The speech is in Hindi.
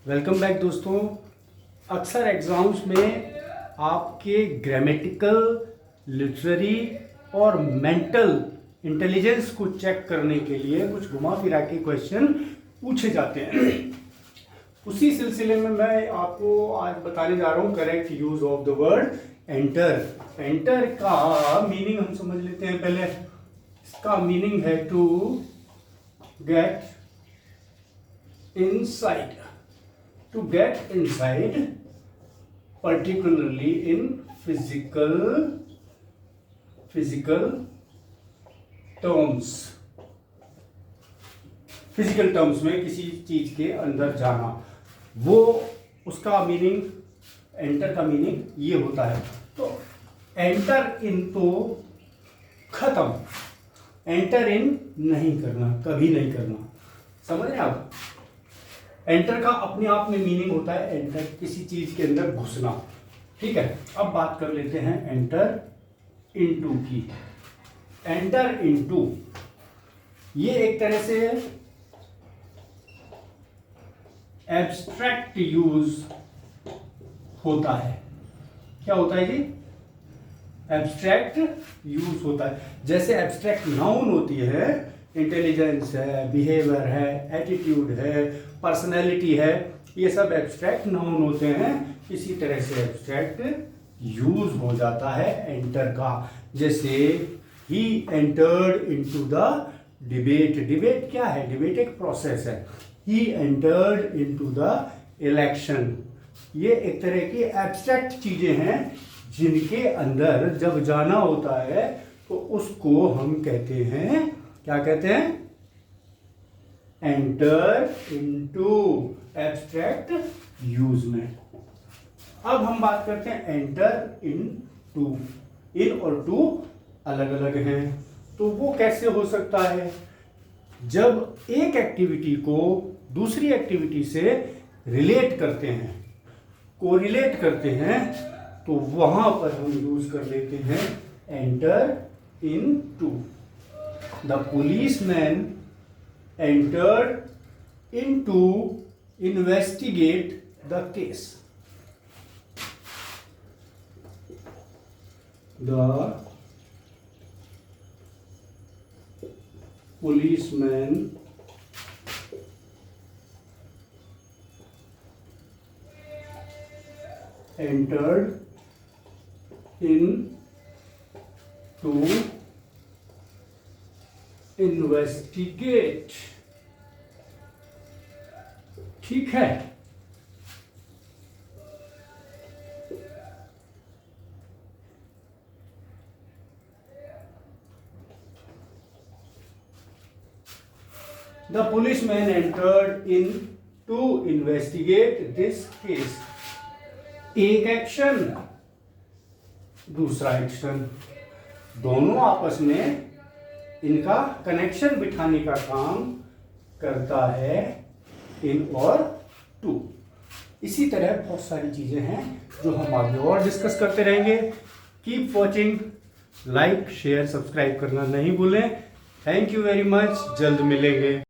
वेलकम बैक दोस्तों। अक्सर एग्ज़ाम्स में आपके ग्रामेटिकल, लिटरेरी और मेंटल इंटेलिजेंस को चेक करने के लिए कुछ घुमा फिरा के क्वेश्चन पूछे जाते हैं। उसी सिलसिले में मैं आपको आज बताने जा रहा हूँ correct use of the word enter. Enter का मीनिंग हम समझ लेते हैं पहले। इसका मीनिंग है to get inside, to get inside, particularly in physical terms, physical terms में किसी चीज के अंदर जाना, वो उसका मीनिंग, एंटर का मीनिंग ये होता है। तो एंटर इन तो खत्म, एंटर इन नहीं करना, कभी नहीं करना। समझ रहे आप? एंटर का अपने आप में मीनिंग होता है एंटर, किसी चीज के अंदर घुसना। ठीक है, अब बात कर लेते हैं एंटर इनटू की। एंटर इनटू ये एक तरह से एब्स्ट्रैक्ट यूज होता है। क्या होता है जी? एब्स्ट्रैक्ट यूज होता है। जैसे एब्स्ट्रैक्ट नाउन होती है, इंटेलिजेंस है, बिहेवियर है, एटीट्यूड है, पर्सनैलिटी है, ये सब एब्स्ट्रैक्ट नाउन होते हैं। इसी तरह से एब्स्ट्रैक्ट यूज हो जाता है एंटर का। जैसे he entered into the debate. Debate क्या है? डिबेट एक प्रोसेस है। He entered into the election. ये एक तरह की एब्स्ट्रैक्ट चीजें हैं जिनके अंदर जब जाना होता है तो उसको हम कहते हैं, क्या कहते हैं? एंटर इनटू, एब्स्ट्रैक्ट यूज में। अब हम बात करते हैं एंटर इन टू। इन और टू अलग अलग हैं, तो वो कैसे हो सकता है? जब एक एक्टिविटी को दूसरी एक्टिविटी से रिलेट करते हैं, कोरिलेट करते हैं, तो वहां पर हम यूज कर लेते हैं enter in to. The policeman entered in to investigate the case. The policeman entered in to investigate. ठीक है, the policeman entered in to investigate this case. एक एक्शन, दूसरा एक्शन, दोनों आपस में इनका कनेक्शन बिठाने का काम करता है इन और टू। इसी तरह बहुत सारी चीजें हैं जो हम आगे और डिस्कस करते रहेंगे। Keep watching, like share subscribe करना नहीं भूलें। थैंक यू वेरी मच, जल्द मिलेंगे।